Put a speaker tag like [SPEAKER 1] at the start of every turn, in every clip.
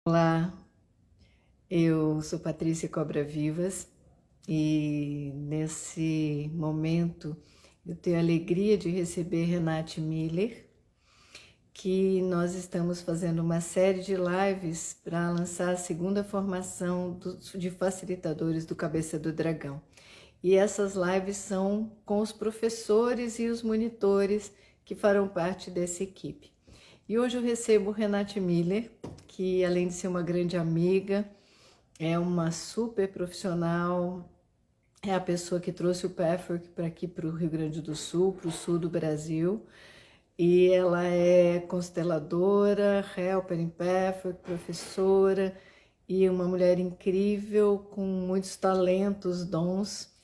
[SPEAKER 1] Olá, eu sou Patrícia Cobra Vivas e nesse momento eu tenho a alegria de receber Renate Miller, que nós estamos fazendo uma série de lives para lançar a segunda formação de facilitadores do Cabeça do Dragão. E essas lives são com os professores e os monitores que farão parte dessa equipe. E hoje eu recebo Renate Miller, que além de ser uma grande amiga, é uma super profissional, é a pessoa que trouxe o Pathwork para aqui, para o Rio Grande do Sul, para o sul do Brasil. E ela é consteladora, helper em Pathwork, professora e uma mulher incrível, com muitos talentos, dons.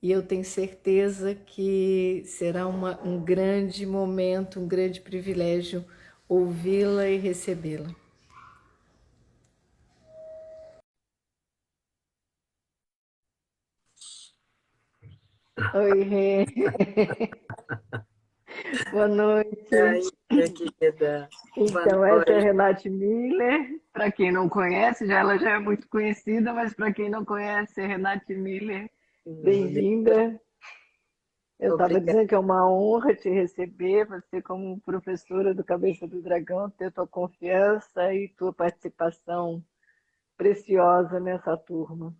[SPEAKER 1] E eu tenho certeza que será um grande momento, um grande privilégio ouvi-la e recebê-la. Oi, Rê. Boa
[SPEAKER 2] Ai,
[SPEAKER 1] noite.
[SPEAKER 2] minha querida, boa
[SPEAKER 1] Então, essa é a
[SPEAKER 2] noite.
[SPEAKER 1] Renate Miller. Para quem não conhece, ela já é muito conhecida, mas para quem não conhece, é Renate Miller. Bem-vinda. Eu estava
[SPEAKER 2] Obrigada.
[SPEAKER 1] dizendo que é uma honra te receber, você como professora do Cabeça do Dragão, ter tua confiança e tua participação preciosa nessa turma.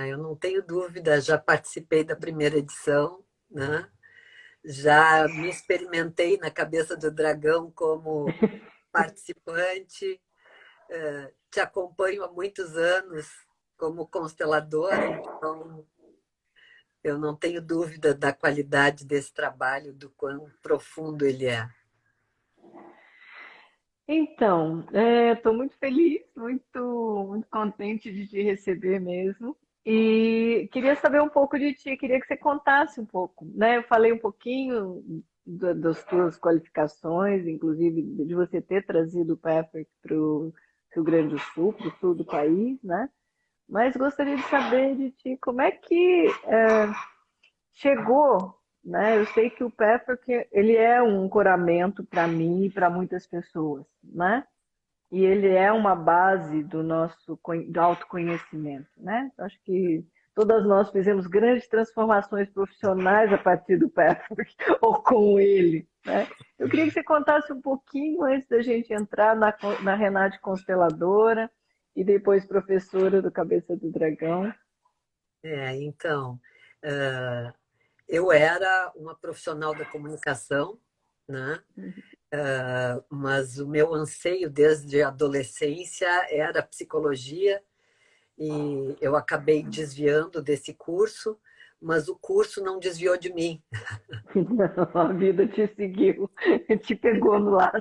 [SPEAKER 2] Eu não tenho dúvida, já participei da primeira edição, né? Já me experimentei na Cabeça do Dragão como participante, te acompanho há muitos anos como consteladora, então eu não tenho dúvida da qualidade desse trabalho, do quão profundo ele é.
[SPEAKER 1] Então, estou muito feliz, muito contente de te receber mesmo. E queria saber um pouco de ti, queria que você contasse um pouco, né? Eu falei um pouquinho das tuas qualificações, inclusive de você ter trazido o Pepper para o Rio Grande do Sul, para o sul do país, né? Mas gostaria de saber de ti como é que chegou, né? Eu sei que o Pepper ele é um ancoramento para mim e para muitas pessoas, né? E ele é uma base do nosso do autoconhecimento, né? Acho que todas nós fizemos grandes transformações profissionais a partir do Patrick ou com ele, né? Eu queria que você contasse um pouquinho antes da gente entrar na Renate Consteladora e depois professora do Cabeça do Dragão.
[SPEAKER 2] Então, eu era uma profissional da comunicação, né? Mas o meu anseio desde a adolescência era psicologia e eu acabei desviando desse curso, mas o curso não desviou de mim.
[SPEAKER 1] Não, a vida te seguiu, te pegou no laço.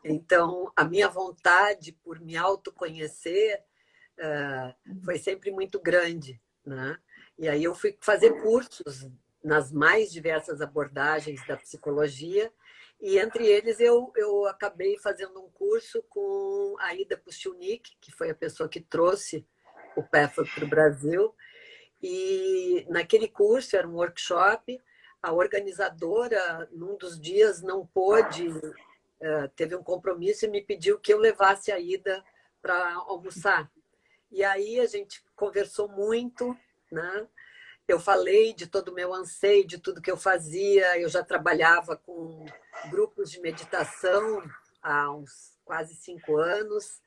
[SPEAKER 2] Então, a minha vontade por me autoconhecer foi sempre muito grande, né? E aí eu fui fazer cursos nas mais diversas abordagens da psicologia, e entre eles eu acabei fazendo um curso com a Ida Puschulnik, que foi a pessoa que trouxe o PEFA para o Brasil, e naquele curso era um workshop, a organizadora, num dos dias, não pôde, teve um compromisso e me pediu que eu levasse a Ida para almoçar. E aí a gente conversou muito, né? Eu falei de todo o meu anseio, de tudo que eu fazia. Eu já trabalhava com grupos de meditação há uns quase 5 anos.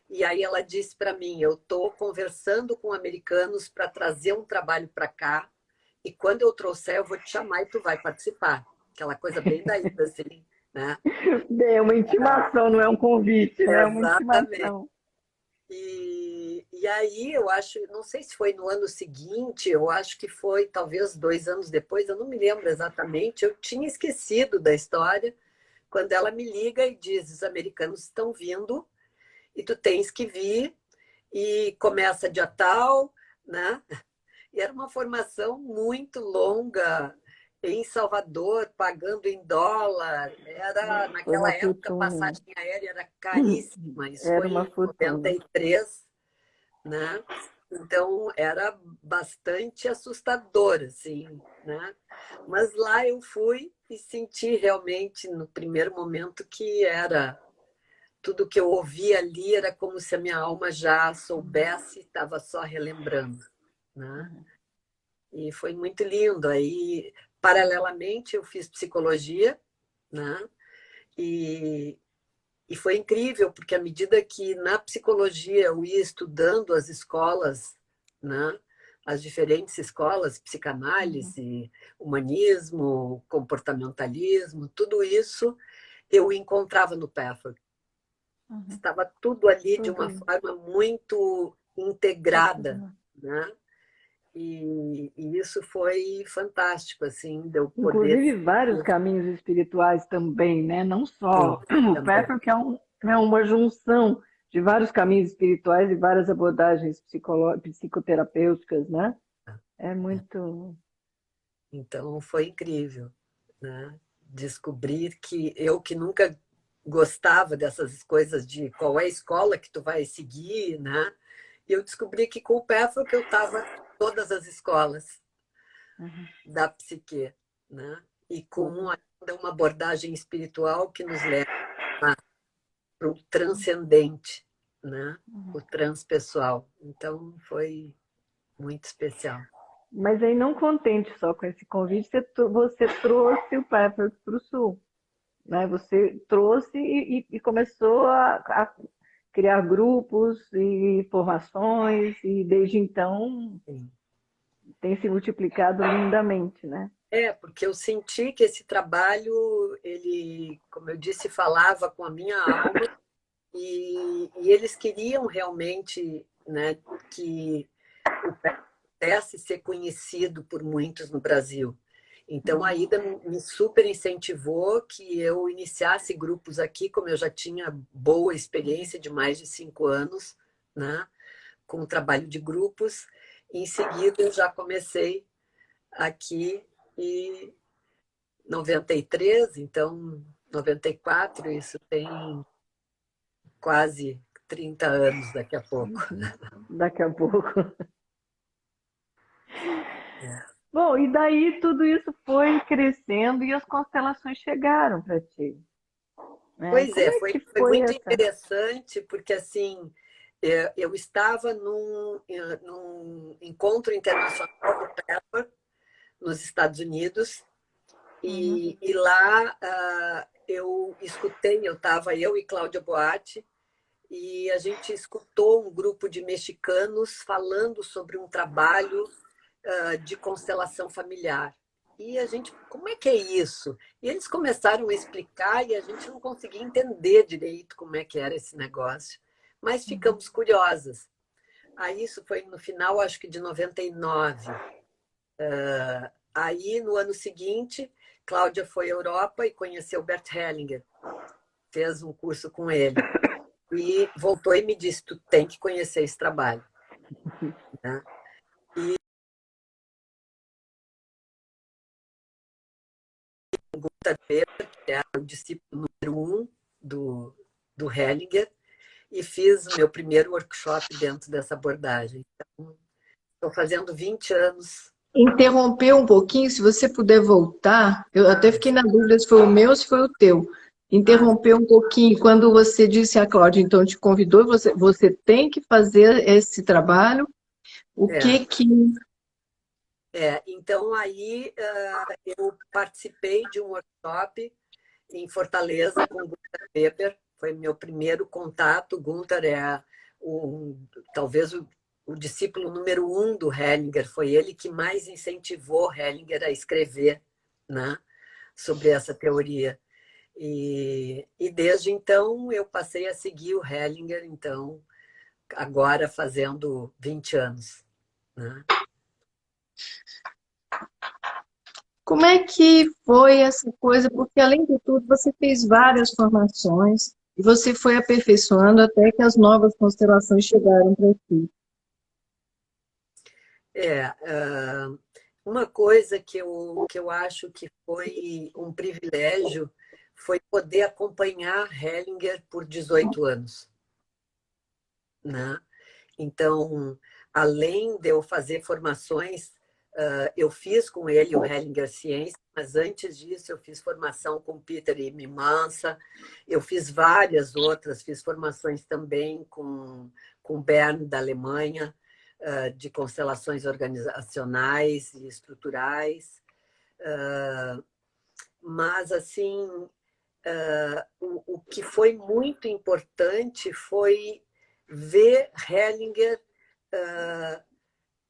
[SPEAKER 2] E aí ela disse para mim: eu estou conversando com americanos para trazer um trabalho para cá. E quando eu trouxer, eu vou te chamar e tu vai participar. Aquela coisa bem daí, assim, né?
[SPEAKER 1] É uma intimação, não é um convite, né? É uma
[SPEAKER 2] Exatamente.
[SPEAKER 1] intimação.
[SPEAKER 2] E aí eu acho, não sei se foi no ano seguinte, eu acho que foi talvez 2 anos depois, eu não me lembro exatamente, eu tinha esquecido da história, quando ela me liga e diz, os americanos estão vindo e tu tens que vir, e começa dia tal, né? E era uma formação muito longa em Salvador, pagando em dólar. Era
[SPEAKER 1] Foi
[SPEAKER 2] naquela
[SPEAKER 1] uma
[SPEAKER 2] época a
[SPEAKER 1] fortuna.
[SPEAKER 2] passagem aérea era caríssima. Isso
[SPEAKER 1] Era
[SPEAKER 2] foi
[SPEAKER 1] uma
[SPEAKER 2] em
[SPEAKER 1] fortuna.
[SPEAKER 2] 93, né? Então era bastante assustador, assim, né? Mas lá eu fui e senti realmente no primeiro momento que era tudo que eu ouvia ali era como se a minha alma já soubesse, estava só relembrando, né? E foi muito lindo. Aí, paralelamente, eu fiz psicologia, né? E, e foi incrível, porque à medida que na psicologia eu ia estudando as escolas, né? As diferentes escolas, psicanálise, humanismo, comportamentalismo, tudo isso eu encontrava no Pathward. Estava tudo ali de uma forma muito integrada, né? E isso foi fantástico, assim, de eu poder...
[SPEAKER 3] Inclusive vários caminhos espirituais também, né? Não
[SPEAKER 2] Sim,
[SPEAKER 3] só o
[SPEAKER 2] também.
[SPEAKER 3] Pfeffer, que é uma junção de vários caminhos espirituais e várias abordagens psicoterapêuticas, né? É muito...
[SPEAKER 2] Então, foi incrível, né? Descobrir que eu que nunca gostava dessas coisas de qual é a escola que tu vai seguir, né? E eu descobri que com o Pathward eu estava em todas as escolas da psique, né? E com ainda uma abordagem espiritual que nos leva para o transcendente, né? O transpessoal. Então, foi muito especial.
[SPEAKER 3] Mas aí, não contente só com esse convite, você trouxe o Pfeffer para o Sul, né? Você trouxe e começou a criar grupos e formações, e desde então
[SPEAKER 2] Sim.
[SPEAKER 3] tem se multiplicado lindamente, né?
[SPEAKER 2] Porque eu senti que esse trabalho, ele, como eu disse, falava com a minha alma e eles queriam realmente, né, que o pé pudesse ser conhecido por muitos no Brasil. Então, a Ida me super incentivou que eu iniciasse grupos aqui, como eu já tinha boa experiência de mais de 5 anos, né, com o trabalho de grupos. Em seguida, eu já comecei aqui e 93, então 94, isso tem quase 30 anos daqui a pouco.
[SPEAKER 3] Daqui a pouco.
[SPEAKER 2] É.
[SPEAKER 3] Bom, e daí tudo isso foi crescendo e as constelações chegaram para ti, né?
[SPEAKER 2] Pois
[SPEAKER 3] Como
[SPEAKER 2] é,
[SPEAKER 3] é
[SPEAKER 2] foi,
[SPEAKER 3] que
[SPEAKER 2] foi
[SPEAKER 3] foi
[SPEAKER 2] muito
[SPEAKER 3] essa?
[SPEAKER 2] interessante, porque assim, eu estava num encontro internacional do Pepper, nos Estados Unidos, e lá eu escutei, eu e Cláudia Boatti, e a gente escutou um grupo de mexicanos falando sobre um trabalho de constelação familiar. E a gente, como é que é isso? E eles começaram a explicar e a gente não conseguia entender direito como é que era esse negócio. Mas ficamos curiosas. Aí isso foi no final, acho que de 99. Aí, no ano seguinte, Cláudia foi à Europa e conheceu Bert Hellinger. Fez um curso com ele. E voltou e me disse, tu tem que conhecer esse trabalho. Né? Gunther Weber, que era o discípulo número 1 do Hellinger, e fiz o meu primeiro workshop dentro dessa abordagem. Então, estou fazendo 20 anos.
[SPEAKER 3] Interrompeu um pouquinho, se você puder voltar, eu até fiquei na dúvida se foi o meu ou se foi o teu. Interrompeu um pouquinho quando você disse a Cláudia, então te convidou, você tem que fazer esse trabalho. O
[SPEAKER 2] É,
[SPEAKER 3] que que...
[SPEAKER 2] então, aí eu participei de um workshop em Fortaleza com Gunther Weber, foi meu primeiro contato. Gunther é talvez o discípulo número 1 do Hellinger, foi ele que mais incentivou Hellinger a escrever, né, sobre essa teoria. E desde então eu passei a seguir o Hellinger, então, agora fazendo 20 anos. Né?
[SPEAKER 3] Como é que foi essa coisa? Porque, além de tudo, você fez várias formações e você foi aperfeiçoando até que as novas constelações chegaram para ti.
[SPEAKER 2] Uma coisa que eu acho que foi um privilégio foi poder acompanhar Hellinger por 18 anos. Né? Então, além de eu fazer formações, eu fiz com ele o Hellinger Ciência, mas antes disso eu fiz formação com Peter e Mimansa, eu fiz várias outras, fiz formações também com Bern, da Alemanha, de constelações organizacionais e estruturais. Mas, assim, o que foi muito importante foi ver Hellinger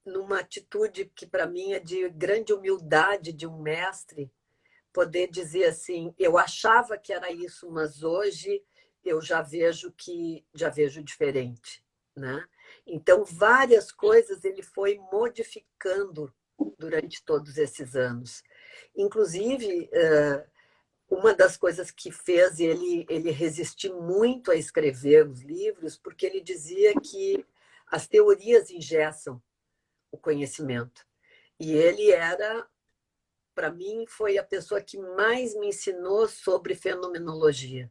[SPEAKER 2] numa atitude que, para mim, é de grande humildade de um mestre, poder dizer assim, eu achava que era isso, mas hoje eu já vejo diferente, né? Então, várias coisas ele foi modificando durante todos esses anos. Inclusive, uma das coisas que fez ele resistir muito a escrever os livros, porque ele dizia que as teorias engessam o conhecimento. E ele era, para mim, foi a pessoa que mais me ensinou sobre fenomenologia,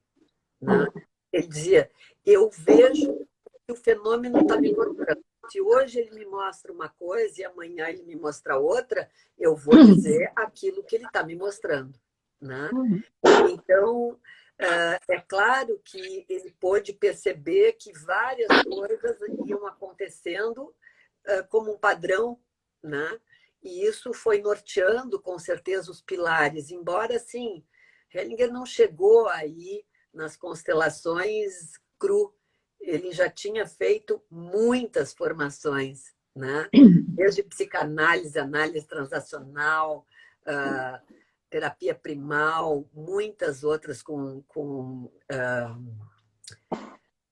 [SPEAKER 2] né? Ele dizia, eu vejo que o fenômeno está me mostrando. Se hoje ele me mostra uma coisa e amanhã ele me mostra outra, eu vou dizer aquilo que ele está me mostrando, né? Então, é claro que ele pôde perceber que várias coisas iam acontecendo como um padrão, né? E isso foi norteando, com certeza, os pilares. Embora, assim, Hellinger não chegou aí nas constelações cru. Ele já tinha feito muitas formações, né? Desde psicanálise, análise transacional, terapia primal, muitas outras com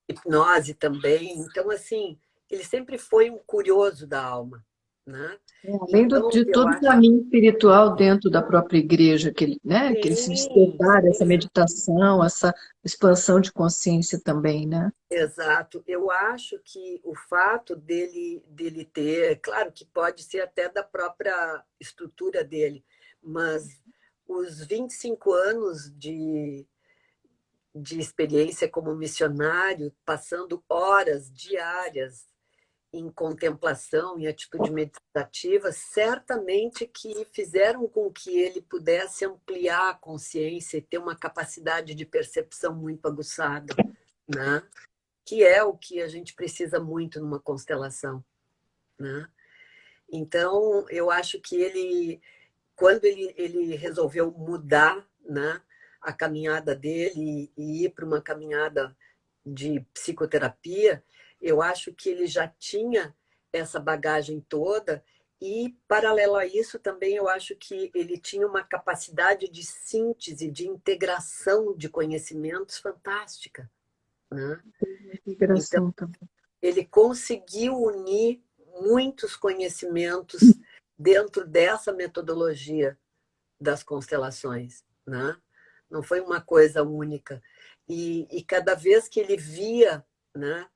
[SPEAKER 2] hipnose também. Então, assim, ele sempre foi um curioso da alma, né?
[SPEAKER 1] Além
[SPEAKER 2] Então,
[SPEAKER 1] de
[SPEAKER 2] eu
[SPEAKER 1] todo o
[SPEAKER 2] acho
[SPEAKER 1] caminho espiritual dentro da própria igreja, que ele, né, que ele se
[SPEAKER 2] sim,
[SPEAKER 1] despertar, essa
[SPEAKER 2] sim,
[SPEAKER 1] meditação, essa expansão de consciência também, né?
[SPEAKER 2] exato. Eu acho que o fato dele ter, claro que pode ser até da própria estrutura dele, mas os 25 anos de experiência como missionário, passando horas diárias em contemplação, em atitude meditativa, certamente que fizeram com que ele pudesse ampliar a consciência e ter uma capacidade de percepção muito aguçada, né? Que é o que a gente precisa muito numa constelação, né? Então, eu acho que quando ele resolveu mudar, né, a caminhada dele e ir para uma caminhada de psicoterapia, eu acho que ele já tinha essa bagagem toda e, paralelo a isso, também eu acho que ele tinha uma capacidade de síntese, de integração de conhecimentos fantástica, né? Então,
[SPEAKER 1] Integração também.
[SPEAKER 2] ele conseguiu unir muitos conhecimentos dentro dessa metodologia das constelações, né? Não foi uma coisa única. E cada vez que ele via, né,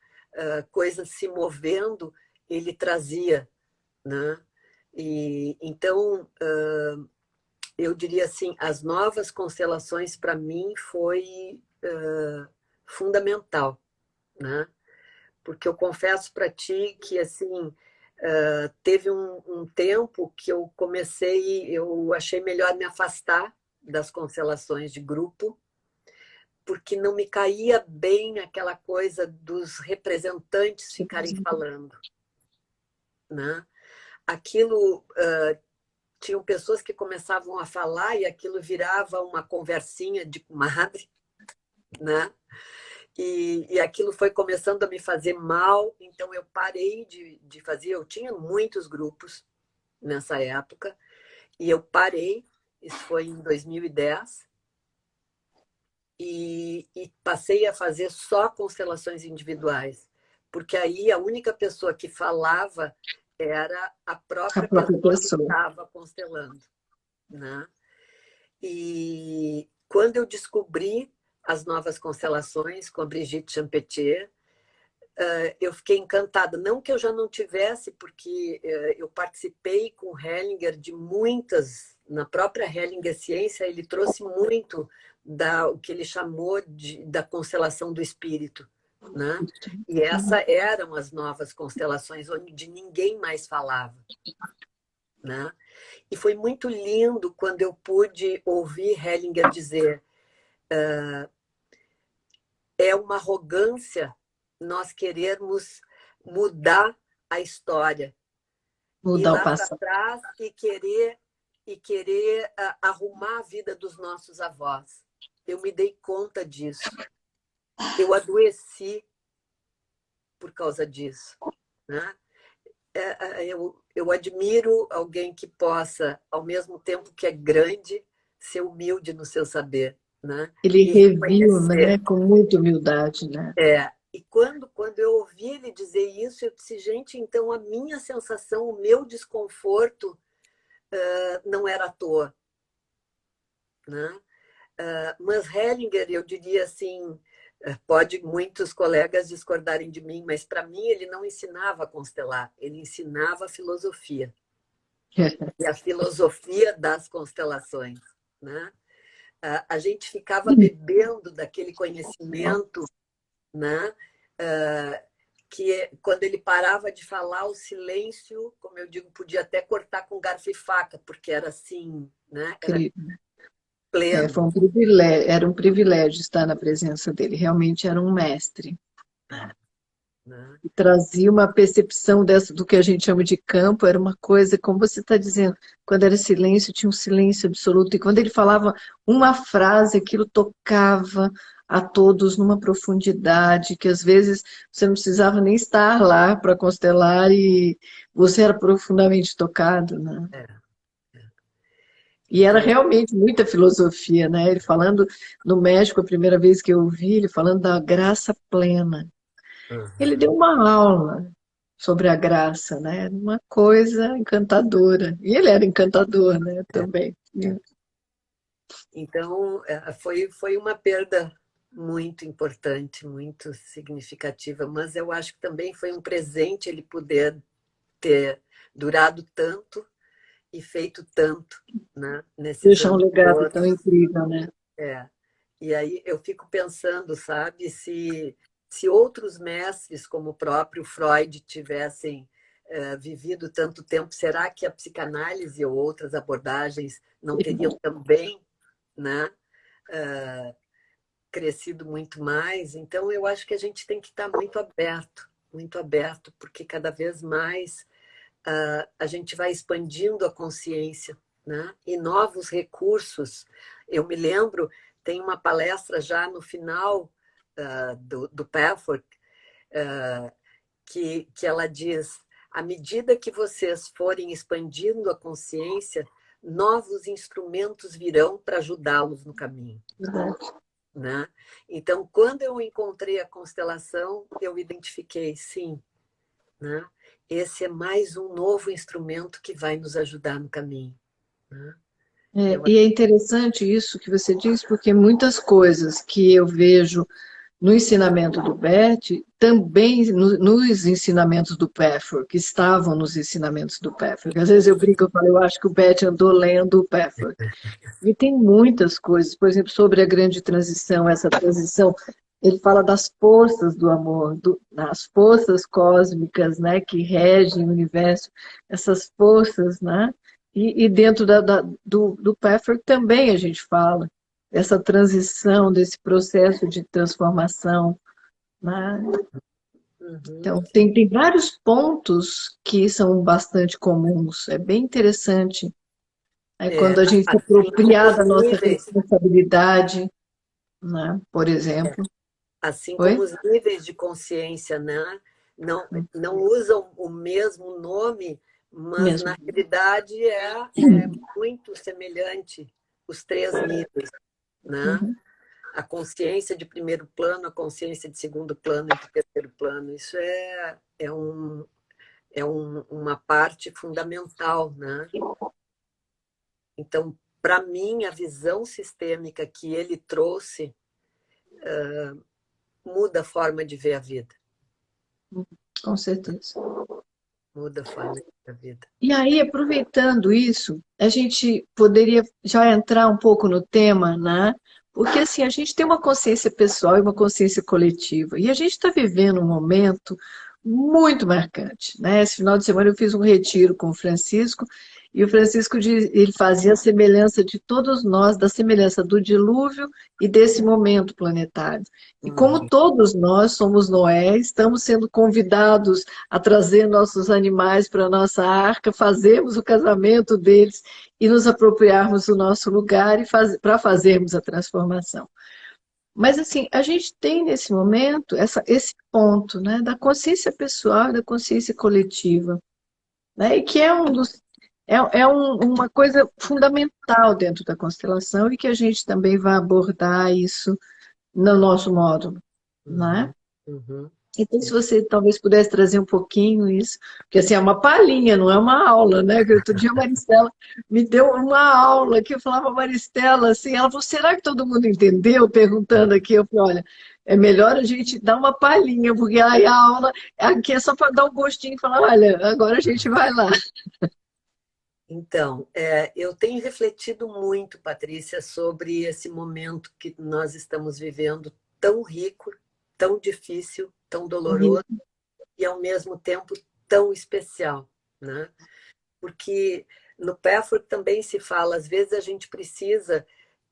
[SPEAKER 2] coisas se movendo, ele trazia, né? E então eu diria assim, as novas constelações para mim foi fundamental, né? Porque eu confesso para ti que assim teve um tempo que eu achei melhor me afastar das constelações de grupo, porque não me caía bem aquela coisa dos representantes ficarem falando, né? Aquilo tinham pessoas que começavam a falar e aquilo virava uma conversinha de comadre, né? E aquilo foi começando a me fazer mal, então eu parei de fazer. Eu tinha muitos grupos nessa época, e eu parei, isso foi em 2010, e passei a fazer só constelações individuais, porque aí a única pessoa que falava era a
[SPEAKER 1] A
[SPEAKER 2] própria
[SPEAKER 1] própria
[SPEAKER 2] pessoa que
[SPEAKER 1] pessoa.
[SPEAKER 2] estava constelando, né? E quando eu descobri as novas constelações com a Brigitte Champetier, eu fiquei encantada. Não que eu já não tivesse, porque eu participei com Hellinger de muitas, na própria Hellinger Ciência, ele trouxe muito o que ele chamou da constelação do espírito, né? E essas eram as novas constelações, onde ninguém mais falava, né? E foi muito lindo quando eu pude ouvir Hellinger dizer: é uma arrogância nós querermos mudar a história, ir
[SPEAKER 1] Mudar o
[SPEAKER 2] lá para
[SPEAKER 1] passado.
[SPEAKER 2] trás e querer arrumar a vida dos nossos avós. Eu me dei conta disso. Eu adoeci por causa disso, né? Eu admiro alguém que possa, ao mesmo tempo que é grande, ser humilde no seu saber, né?
[SPEAKER 1] Ele
[SPEAKER 2] E
[SPEAKER 1] reviu, né,
[SPEAKER 2] reconhecer.
[SPEAKER 1] com muita humildade, né?
[SPEAKER 2] E quando eu ouvi ele dizer isso, eu disse, gente, então a minha sensação, o meu desconforto não era à toa, né? Mas Hellinger, eu diria assim, pode muitos colegas discordarem de mim, mas para mim ele não ensinava a constelar, ele ensinava a filosofia. E a filosofia das constelações, né? A gente ficava bebendo daquele conhecimento, né? Que quando ele parava de falar, o silêncio, como eu digo, podia até cortar com garfo e faca, porque era assim, né? Era
[SPEAKER 1] Incrível. Foi
[SPEAKER 2] pleno.
[SPEAKER 1] um privilégio, era um privilégio estar na presença dele. Realmente era um mestre.
[SPEAKER 2] Né?
[SPEAKER 1] E trazia uma percepção dessa, do que a gente chama de campo, era uma coisa, como você está dizendo, quando era silêncio, tinha um silêncio absoluto. E quando ele falava uma frase, aquilo tocava a todos numa profundidade, que às vezes você não precisava nem estar lá para constelar e você era profundamente tocado, né?
[SPEAKER 2] É.
[SPEAKER 1] E era
[SPEAKER 2] Então,
[SPEAKER 1] realmente muita filosofia, né? Ele falando no México, a primeira vez que eu ouvi, ele falando da graça plena. Ele deu uma aula sobre a graça, né? Uma coisa encantadora. E ele era encantador, né? Também.
[SPEAKER 2] então foi uma perda muito importante, muito significativa, mas eu acho que também foi um presente ele poder ter durado tanto e feito tanto, né, nesses
[SPEAKER 1] Deixar um
[SPEAKER 2] anos
[SPEAKER 1] legado tão
[SPEAKER 2] todos.
[SPEAKER 1] incrível, né?
[SPEAKER 2] É. E aí eu fico pensando, sabe, se outros mestres, como o próprio Freud, tivessem vivido tanto tempo, será que a psicanálise ou outras abordagens não teriam também, né, crescido muito mais? Então, eu acho que a gente tem que estar muito aberto, porque cada vez mais a gente vai expandindo a consciência, né? E novos recursos. Eu me lembro, tem uma palestra já no final do Pathwork, que ela diz, à medida que vocês forem expandindo a consciência, novos instrumentos virão para ajudá-los no caminho. Né? Então, quando eu encontrei a constelação, eu identifiquei, sim, né? Esse é mais um novo instrumento que vai nos ajudar no caminho. Né?
[SPEAKER 1] E é interessante isso que você diz, porque muitas coisas que eu vejo no ensinamento do Bert, também nos ensinamentos do Pathwork, que estavam nos ensinamentos do Pathwork. Às vezes eu brinco, eu falo, eu acho que o Bert andou lendo o Pathwork. E tem muitas coisas, por exemplo, sobre a grande transição, essa transição, ele fala das forças do amor, das forças cósmicas, né, que regem o universo, essas forças, né? E dentro do Pathwork também a gente fala dessa transição, desse processo de transformação, né?
[SPEAKER 2] Uhum.
[SPEAKER 1] Então, tem vários pontos que são bastante comuns, é bem interessante. Aí, quando a gente se
[SPEAKER 2] Assim como
[SPEAKER 1] apropria
[SPEAKER 2] os
[SPEAKER 1] da nossa
[SPEAKER 2] níveis,
[SPEAKER 1] responsabilidade, né? Por exemplo.
[SPEAKER 2] assim como
[SPEAKER 1] Oi?
[SPEAKER 2] os níveis de consciência, né? Não usam o mesmo nome, mas
[SPEAKER 1] Mesmo.
[SPEAKER 2] na realidade é muito semelhante os três níveis, né?
[SPEAKER 1] Uhum.
[SPEAKER 2] A consciência de primeiro plano, a consciência de segundo plano e de terceiro plano. Isso uma parte fundamental, né? Então, para mim, a visão sistêmica que ele trouxe muda a forma de ver a vida.
[SPEAKER 1] Com certeza.
[SPEAKER 2] Muda a forma de ver a vida.
[SPEAKER 1] E aí, aproveitando isso, a gente poderia já entrar um pouco no tema, né? Porque assim, a gente tem uma consciência pessoal e uma consciência coletiva. E a gente está vivendo um momento muito marcante, né? Esse final de semana eu fiz um retiro com o Francisco E o Francisco ele fazia a semelhança de todos nós, da semelhança do dilúvio e desse momento planetário. E como todos nós somos Noé, estamos sendo convidados a trazer nossos animais para a nossa arca, fazermos o casamento deles e nos apropriarmos do nosso lugar e para fazermos a transformação. Mas, assim, a gente tem nesse momento esse ponto, né, da consciência pessoal e da consciência coletiva, né, e que é uma coisa fundamental dentro da constelação e que a gente também vai abordar isso no nosso módulo, né? Então, se você talvez pudesse trazer um pouquinho isso, porque assim, é uma palhinha, não é uma aula, né? Que outro dia a Maristela me deu uma aula que eu falava, Maristela, assim, ela falou, será que todo mundo entendeu? Perguntando aqui, eu falei, olha, é melhor a gente dar uma palhinha, porque aí a aula aqui é só para dar um gostinho e falar, olha, agora a gente vai lá.
[SPEAKER 2] Então, eu tenho refletido muito, Patrícia, sobre esse momento que nós estamos vivendo, tão rico, tão difícil, tão doloroso e, ao mesmo tempo, tão especial, né? Porque no Pathwork também se fala, às vezes a gente precisa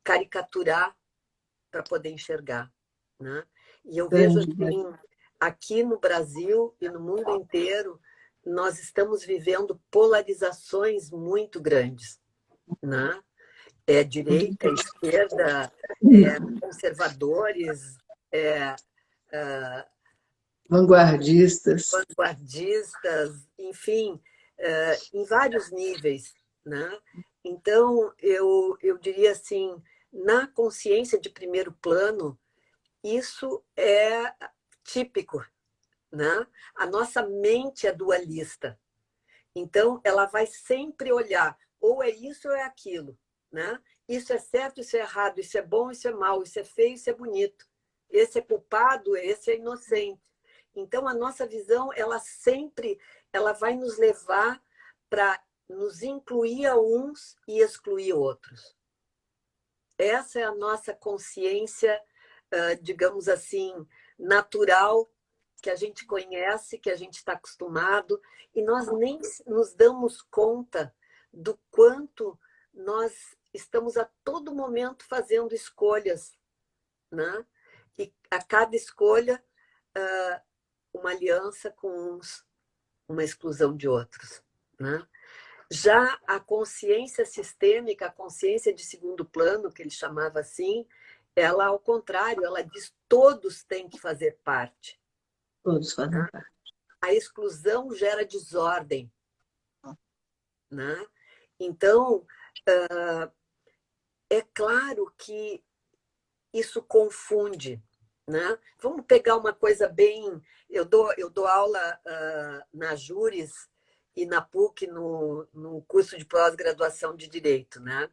[SPEAKER 2] caricaturar para poder enxergar, né? E eu vejo assim, aqui no Brasil e no mundo inteiro, nós estamos vivendo polarizações muito grandes, né? Direita, esquerda, conservadores,
[SPEAKER 1] Vanguardistas.
[SPEAKER 2] vanguardistas, enfim, em vários níveis, né? Então, eu diria assim, na consciência de primeiro plano, isso é típico, né? A nossa mente é dualista. Então, ela vai sempre olhar, ou é isso ou é aquilo, né? Isso é certo, isso é errado, isso é bom, isso é mal, isso é feio, isso é bonito. Esse é culpado, esse é inocente. Então, a nossa visão, ela vai nos levar para nos incluir a uns e excluir outros. Essa é a nossa consciência, digamos assim, natural, que a gente conhece, que a gente está acostumado, e nós nem nos damos conta do quanto nós estamos a todo momento fazendo escolhas, né? E a cada escolha, uma aliança com uns, uma exclusão de outros, né? Já a consciência sistêmica, a consciência de segundo plano, que ele chamava assim, ela, ao contrário, ela diz todos têm que fazer parte.
[SPEAKER 1] Todos fazem
[SPEAKER 2] Né?
[SPEAKER 1] parte.
[SPEAKER 2] A exclusão gera desordem. Né? Então, é claro que isso confunde. Né? Vamos pegar uma coisa bem... Eu dou aula na Júris e na PUC no curso de pós-graduação de Direito, né?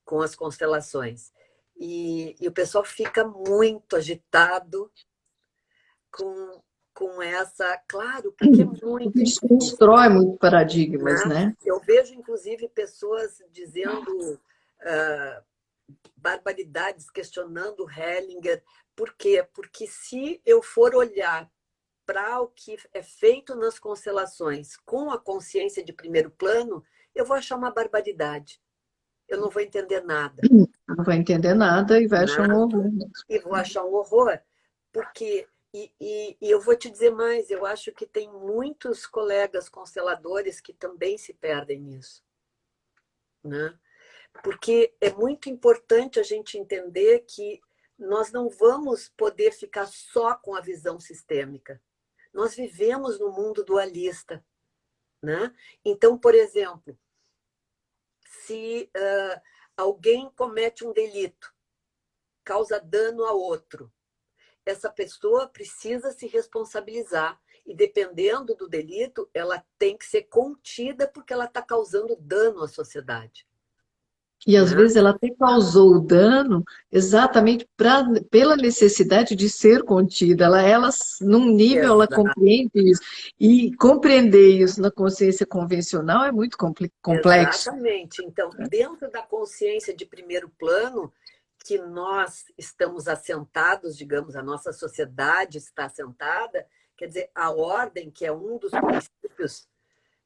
[SPEAKER 2] Com as constelações. E o pessoal fica muito agitado com essa... Claro, porque é muito
[SPEAKER 1] Porque desconstrói muito paradigmas, né?
[SPEAKER 2] Eu vejo, inclusive, pessoas dizendo barbaridades, questionando Hellinger. Por quê? Porque se eu for olhar para o que é feito nas constelações com a consciência de primeiro plano, eu vou achar uma barbaridade. Eu não vou entender nada.
[SPEAKER 1] Não vai entender nada e vai achar um horror.
[SPEAKER 2] E vou achar um horror, porque... E eu vou te dizer mais, eu acho que tem muitos colegas consteladores que também se perdem nisso. Né? Porque é muito importante a gente entender que nós não vamos poder ficar só com a visão sistêmica. Nós vivemos no mundo dualista. Né? Então, por exemplo, se alguém comete um delito, causa dano a outro, essa pessoa precisa se responsabilizar. E dependendo do delito, ela tem que ser contida porque ela está causando dano à sociedade.
[SPEAKER 1] E às vezes ela até causou o dano exatamente pela necessidade de ser contida. Ela num nível, ela compreende isso. E compreender isso na consciência convencional é muito complexo.
[SPEAKER 2] Exatamente. Então, dentro da consciência de primeiro plano, que nós estamos assentados, digamos, a nossa sociedade está assentada, quer dizer, a ordem, que é um dos princípios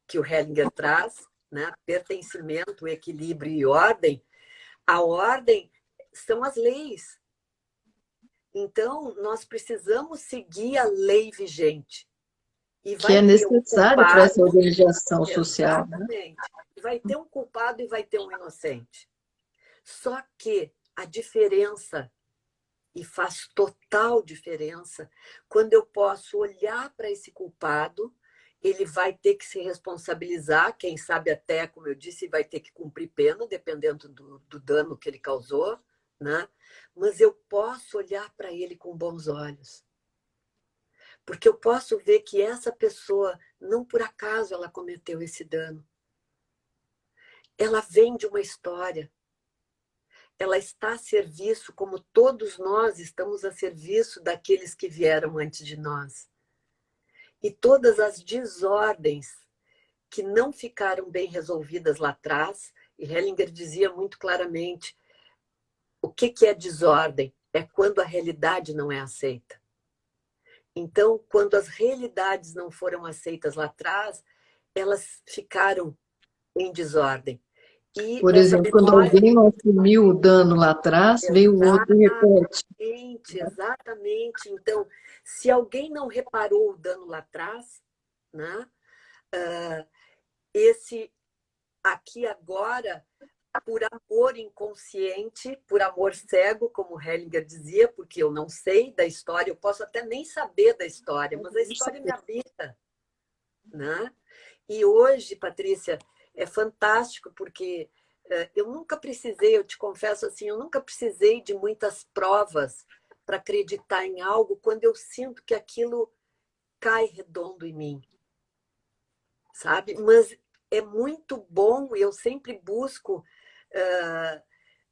[SPEAKER 2] que o Hellinger traz, né? Pertencimento, equilíbrio e ordem. A ordem são as leis. Então, nós precisamos seguir a lei vigente. E
[SPEAKER 1] Que é necessário para essa organização social.
[SPEAKER 2] Exatamente. Né? Vai ter um culpado e vai ter um inocente. Só que a diferença, e faz total diferença, quando eu posso olhar para esse culpado, ele vai ter que se responsabilizar, quem sabe até, como eu disse, vai ter que cumprir pena, dependendo do dano que ele causou, né? Mas eu posso olhar para ele com bons olhos. Porque eu posso ver que essa pessoa, não por acaso ela cometeu esse dano. Ela vem de uma história. Ela está a serviço, como todos nós estamos a serviço daqueles que vieram antes de nós. E todas as desordens que não ficaram bem resolvidas lá atrás, e Hellinger dizia muito claramente, o que é desordem? É quando a realidade não é aceita. Então, quando as realidades não foram aceitas lá atrás, elas ficaram em desordem. E
[SPEAKER 1] por exemplo, quando alguém não assumiu o dano lá atrás, veio o outro e repete.
[SPEAKER 2] Exatamente. Então, se alguém não reparou o dano lá atrás, né, esse aqui agora, por amor inconsciente, por amor cego, como Hellinger dizia, porque eu não sei da história, eu posso até nem saber da história, mas a história me habita. Né? E hoje, Patrícia, é fantástico, porque eu nunca precisei, eu te confesso assim, eu nunca precisei de muitas provas para acreditar em algo quando eu sinto que aquilo cai redondo em mim, sabe? Mas é muito bom, e eu sempre busco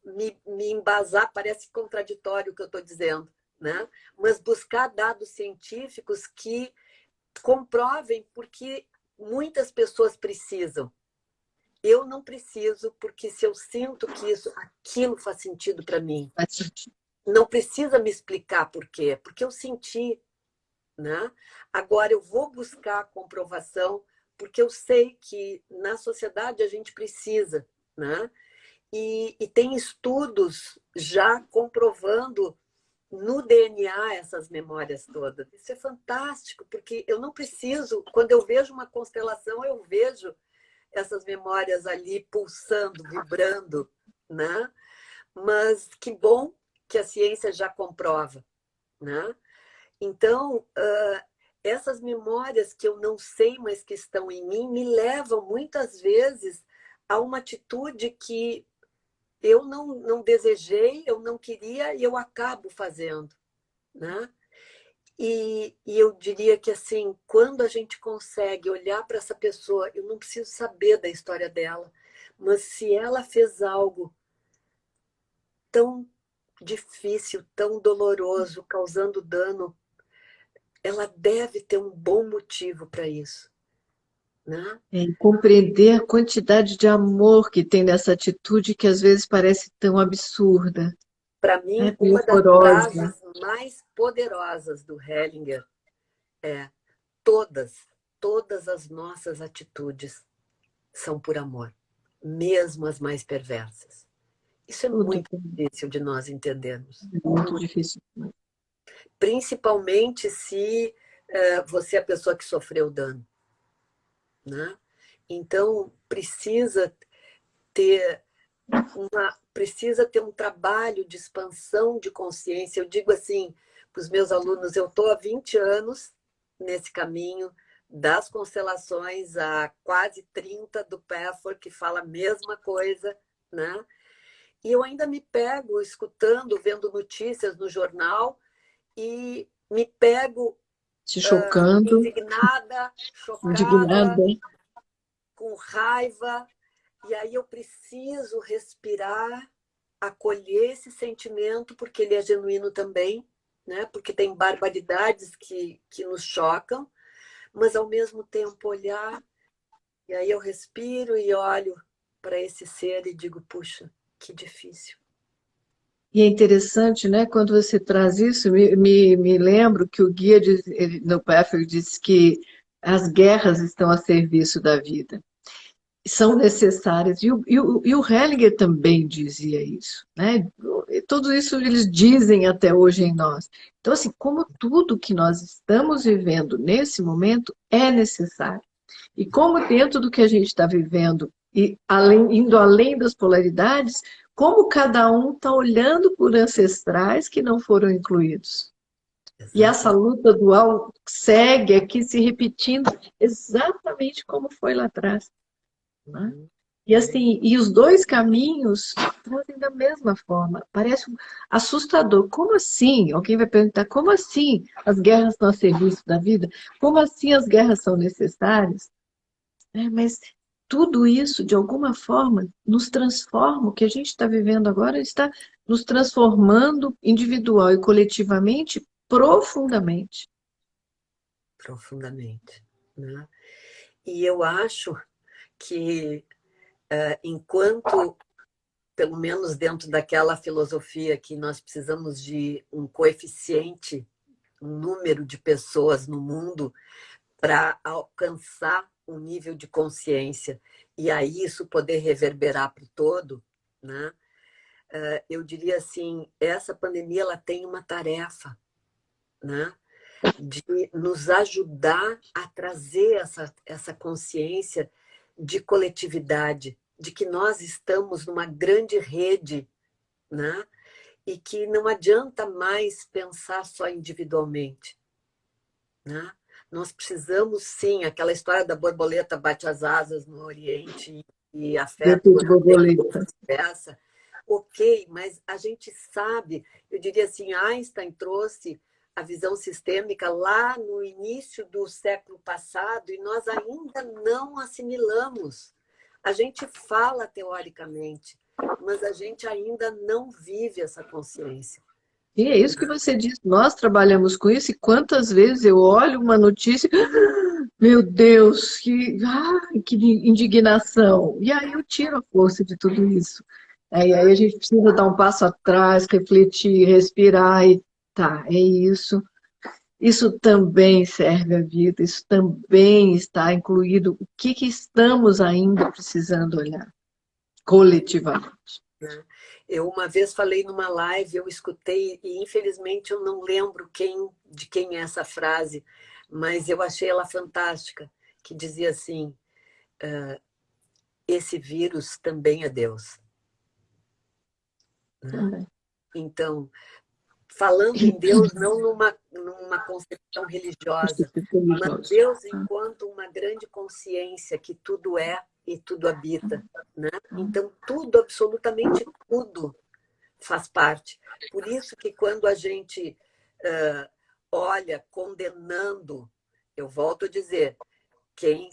[SPEAKER 2] me embasar, parece contraditório o que eu estou dizendo, né? Mas buscar dados científicos que comprovem, porque muitas pessoas precisam. Eu não preciso, porque se eu sinto que aquilo faz sentido para mim, não precisa me explicar por quê, porque eu senti, né? Agora eu vou buscar a comprovação, porque eu sei que na sociedade a gente precisa, né? E tem estudos já comprovando no DNA essas memórias todas. Isso é fantástico, porque eu não preciso, quando eu vejo uma constelação, eu vejo essas memórias ali pulsando, vibrando, né? Mas que bom que a ciência já comprova, né? Então, essas memórias que eu não sei, mas que estão em mim, me levam muitas vezes a uma atitude que eu não desejei, eu não queria e eu acabo fazendo, né? E eu diria que, assim, quando a gente consegue olhar para essa pessoa, eu não preciso saber da história dela, mas se ela fez algo tão difícil, tão doloroso, causando dano, ela deve ter um bom motivo para isso, né?
[SPEAKER 1] Compreender a quantidade de amor que tem nessa atitude que às vezes parece tão absurda.
[SPEAKER 2] Para mim, uma das frases mais poderosas do Hellinger é: todas as nossas atitudes são por amor, mesmo as mais perversas. Isso é muito difícil de nós entendermos.
[SPEAKER 1] Muito difícil.
[SPEAKER 2] Principalmente se você é a pessoa que sofreu dano, né? Então, precisa ter um trabalho de expansão de consciência. Eu digo assim para os meus alunos, eu estou há 20 anos nesse caminho das constelações, há quase 30 do Pathwork, que fala a mesma coisa, né? E eu ainda me pego escutando, vendo notícias no jornal e me pego
[SPEAKER 1] se chocando,
[SPEAKER 2] indignada, chocada, com raiva. E aí eu preciso respirar, acolher esse sentimento, porque ele é genuíno também, né? Porque tem barbaridades que nos chocam, mas ao mesmo tempo olhar, e aí eu respiro e olho para esse ser e digo, puxa, que difícil.
[SPEAKER 1] E é interessante, né? Quando você traz isso, me lembro que o guia no Pathwork diz que as guerras estão a serviço da vida. são necessárias. E o Hellinger também dizia isso, né? Tudo isso eles dizem até hoje em nós. Então, assim, como tudo que nós estamos vivendo nesse momento é necessário. E como dentro do que a gente está vivendo, e indo além das polaridades, como cada um está olhando por ancestrais que não foram incluídos. E essa
[SPEAKER 2] Exato.
[SPEAKER 1] luta dual segue aqui se repetindo exatamente como foi lá atrás, né?
[SPEAKER 2] Uhum.
[SPEAKER 1] E assim, e os dois caminhos trazem da mesma forma. Parece assustador. Como assim? Alguém vai perguntar, como assim as guerras estão a serviço da vida? Como assim as guerras são necessárias? Mas tudo isso, de alguma forma, nos transforma. O que a gente está vivendo agora está nos transformando individual e coletivamente profundamente.
[SPEAKER 2] Profundamente, né? E eu acho que enquanto, pelo menos dentro daquela filosofia que nós precisamos de um coeficiente, um número de pessoas no mundo para alcançar um nível de consciência e aí isso poder reverberar para o todo, né? Eu diria assim, essa pandemia ela tem uma tarefa, né? De nos ajudar a trazer essa consciência de coletividade, de que nós estamos numa grande rede, né? E que não adianta mais pensar só individualmente, né? Nós precisamos, sim, aquela história da borboleta bate as asas no Oriente e afeta o
[SPEAKER 1] Efeito
[SPEAKER 2] Ocidente,
[SPEAKER 1] borboleta.
[SPEAKER 2] vice-versa. Ok, mas a gente sabe, eu diria assim, Einstein trouxe a visão sistêmica lá no início do século passado e nós ainda não assimilamos. A gente fala teoricamente, mas a gente ainda não vive essa consciência.
[SPEAKER 1] E é isso que você disse. Nós trabalhamos com isso e quantas vezes eu olho uma notícia, meu Deus, que indignação. E aí eu tiro a força de tudo isso. Aí a gente precisa dar um passo atrás, refletir, respirar e tá, é isso. Isso também serve à vida, isso também está incluído. O que estamos ainda precisando olhar coletivamente?
[SPEAKER 2] Né? Eu uma vez falei numa live, eu escutei e infelizmente eu não lembro de quem é essa frase, mas eu achei ela fantástica, que dizia assim: esse vírus também é Deus. Né?
[SPEAKER 1] Também.
[SPEAKER 2] Então, falando em Deus, não numa concepção religiosa, mas Deus enquanto uma grande consciência que tudo é e tudo habita. Né? Então, tudo, absolutamente tudo, faz parte. Por isso que quando a gente olha condenando, eu volto a dizer, quem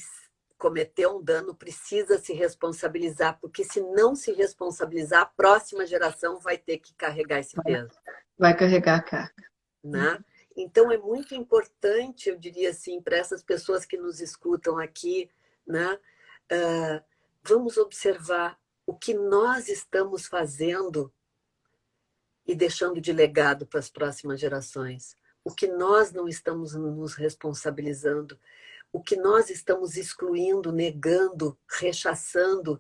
[SPEAKER 2] cometeu um dano precisa se responsabilizar, porque se não se responsabilizar, a próxima geração vai ter que carregar esse peso.
[SPEAKER 1] Vai carregar a carga.
[SPEAKER 2] Né? Então é muito importante, eu diria assim, para essas pessoas que nos escutam aqui, né? Vamos observar o que nós estamos fazendo e deixando de legado para as próximas gerações. O que nós não estamos nos responsabilizando, o que nós estamos excluindo, negando, rechaçando,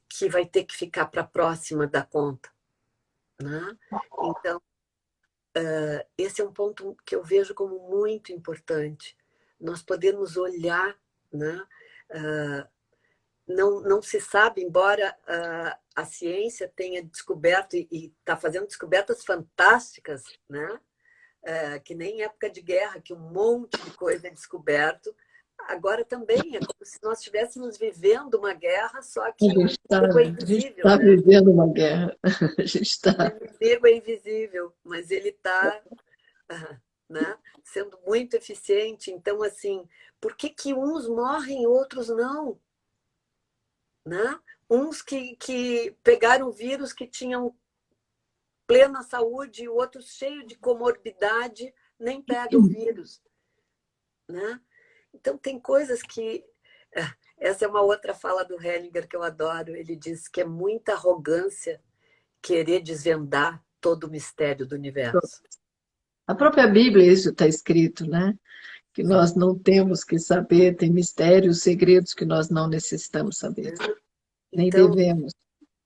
[SPEAKER 2] que vai ter que ficar para a próxima da conta. Né? Então, esse é um ponto que eu vejo como muito importante. Nós podemos olhar, né? Não se sabe, embora a ciência tenha descoberto e está fazendo descobertas fantásticas, né? Que nem em época de guerra, que um monte de coisa é descoberto. Agora também é como se nós estivéssemos vivendo uma guerra, só que o inimigo é
[SPEAKER 1] A gente
[SPEAKER 2] invisível,
[SPEAKER 1] está
[SPEAKER 2] né?
[SPEAKER 1] vivendo uma guerra. A gente
[SPEAKER 2] O
[SPEAKER 1] está.
[SPEAKER 2] inimigo é invisível, mas ele está, né, sendo muito eficiente. Então, assim, por que uns morrem e outros não? Né? Uns que pegaram vírus que tinham plena saúde e outros cheios de comorbidade nem pegam o vírus. Né? Então, tem coisas que... Essa é uma outra fala do Hellinger que eu adoro. Ele diz que é muita arrogância querer desvendar todo o mistério do universo.
[SPEAKER 1] A própria Bíblia, isso está escrito, né? que nós não temos que saber, tem mistérios, segredos que nós não necessitamos saber, nem
[SPEAKER 2] Então,
[SPEAKER 1] devemos.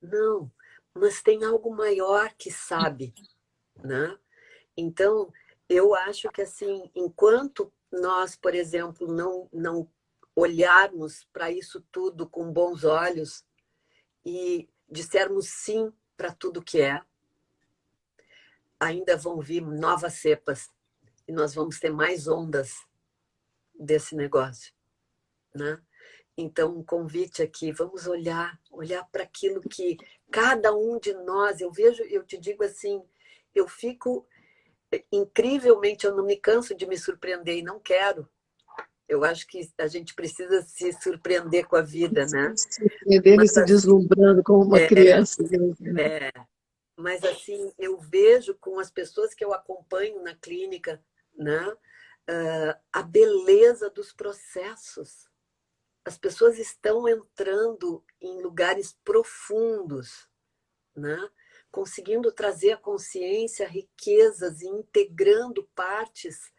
[SPEAKER 2] não, mas tem algo maior que sabe, né? Então, eu acho que assim, enquanto nós, por exemplo, não olharmos para isso tudo com bons olhos e dissermos sim para tudo que é, ainda vão vir novas cepas e nós vamos ter mais ondas desse negócio, né? Então, um convite aqui, vamos olhar para aquilo que cada um de nós, eu vejo, eu te digo assim, eu fico incrivelmente, eu não me canso de me surpreender e não quero. Eu acho que a gente precisa se surpreender com a vida, né?
[SPEAKER 1] Se surpreendendo e
[SPEAKER 2] Mas
[SPEAKER 1] se
[SPEAKER 2] assim,
[SPEAKER 1] deslumbrando como uma criança mesmo, né?
[SPEAKER 2] mas assim, eu vejo com as pessoas que eu acompanho na clínica, né? A beleza dos processos. As pessoas estão entrando em lugares profundos, né? Conseguindo trazer à consciência riquezas e integrando partes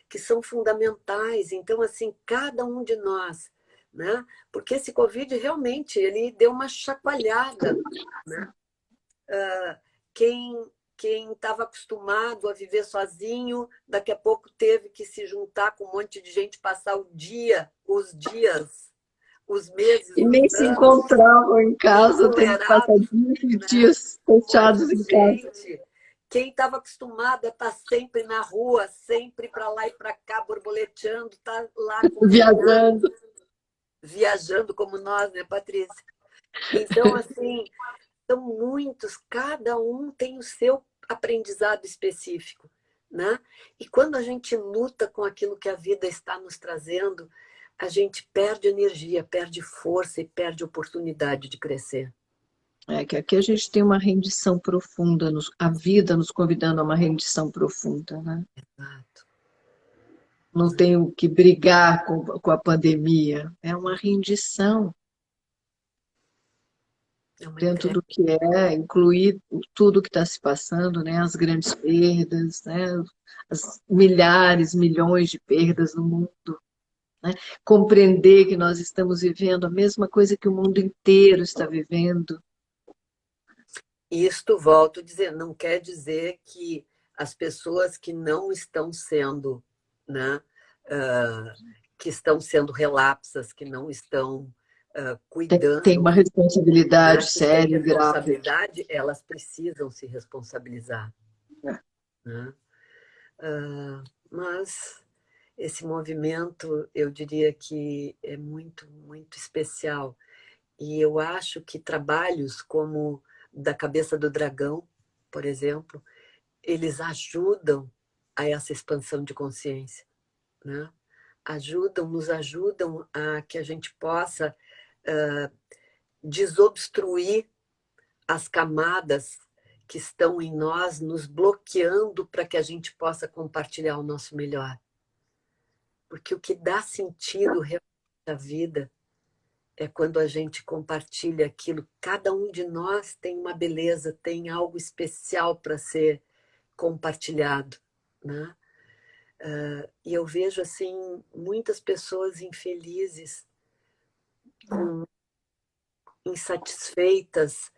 [SPEAKER 2] que são fundamentais. Então, assim, cada um de nós, né? Porque esse Covid realmente ele deu uma chacoalhada, né? Quem estava acostumado a viver sozinho, daqui a pouco teve que se juntar com um monte de gente, passar o dia, os dias, os meses,
[SPEAKER 1] E nem
[SPEAKER 2] os
[SPEAKER 1] se
[SPEAKER 2] anos,
[SPEAKER 1] encontravam em casa, tendo que passar
[SPEAKER 2] encolherados,
[SPEAKER 1] dias e
[SPEAKER 2] né?
[SPEAKER 1] dias fechados em casa,
[SPEAKER 2] Gente, quem estava acostumado a estar sempre na rua, sempre para lá e para cá, borboleteando, está lá confinado,
[SPEAKER 1] viajando.
[SPEAKER 2] viajando como nós, né, Patrícia? Então, assim, são muitos, cada um tem o seu aprendizado específico, né? E quando a gente luta com aquilo que a vida está nos trazendo, a gente perde energia, perde força e perde oportunidade de crescer.
[SPEAKER 1] É que aqui a gente tem uma rendição profunda, a vida nos convidando a uma rendição profunda, né?
[SPEAKER 2] Exato.
[SPEAKER 1] Não tenho que brigar com a pandemia, é uma rendição
[SPEAKER 2] É uma
[SPEAKER 1] dentro
[SPEAKER 2] entrega.
[SPEAKER 1] do que é, incluir tudo que está se passando, né? As grandes perdas, né? As milhares, milhões de perdas no mundo, né? Compreender que nós estamos vivendo a mesma coisa que o mundo inteiro está vivendo.
[SPEAKER 2] Isto, volto a dizer, não quer dizer que as pessoas que não estão sendo, né, que estão sendo relapsas, que não estão
[SPEAKER 1] Tem
[SPEAKER 2] cuidando,
[SPEAKER 1] uma
[SPEAKER 2] né,
[SPEAKER 1] responsabilidade
[SPEAKER 2] que têm
[SPEAKER 1] séria e grave.
[SPEAKER 2] responsabilidade, elas precisam se responsabilizar,
[SPEAKER 1] Né?
[SPEAKER 2] né? Mas esse movimento, eu diria que é muito, muito especial. E eu acho que trabalhos como da Cabeça do Dragão, por exemplo, eles ajudam a essa expansão de consciência, né? Nos ajudam a que a gente possa desobstruir as camadas que estão em nós, nos bloqueando para que a gente possa compartilhar o nosso melhor. Porque o que dá sentido realmente à vida é quando a gente compartilha aquilo. Cada um de nós tem uma beleza, tem algo especial para ser compartilhado, né? E eu vejo assim muitas pessoas infelizes, insatisfeitas,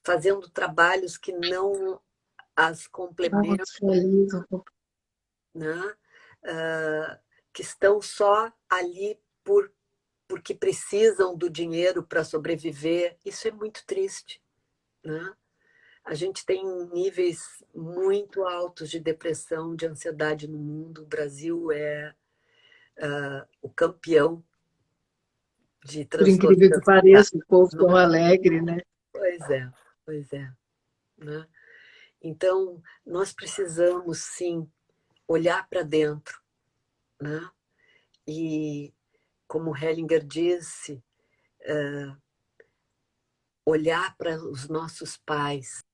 [SPEAKER 2] fazendo trabalhos que não as complementam,
[SPEAKER 1] Nossa, feliz.
[SPEAKER 2] né? Que estão só ali porque precisam do dinheiro para sobreviver. Isso é muito triste, né? A gente tem níveis muito altos de depressão, de ansiedade no mundo. O Brasil é o campeão de
[SPEAKER 1] Por
[SPEAKER 2] transtorno
[SPEAKER 1] incrível
[SPEAKER 2] de
[SPEAKER 1] que
[SPEAKER 2] ansiedade.
[SPEAKER 1] pareça, o povo tão alegre, né?
[SPEAKER 2] Pois é, né? Então, nós precisamos, sim, olhar para dentro, né? E, como Hellinger disse, olhar para os nossos pais.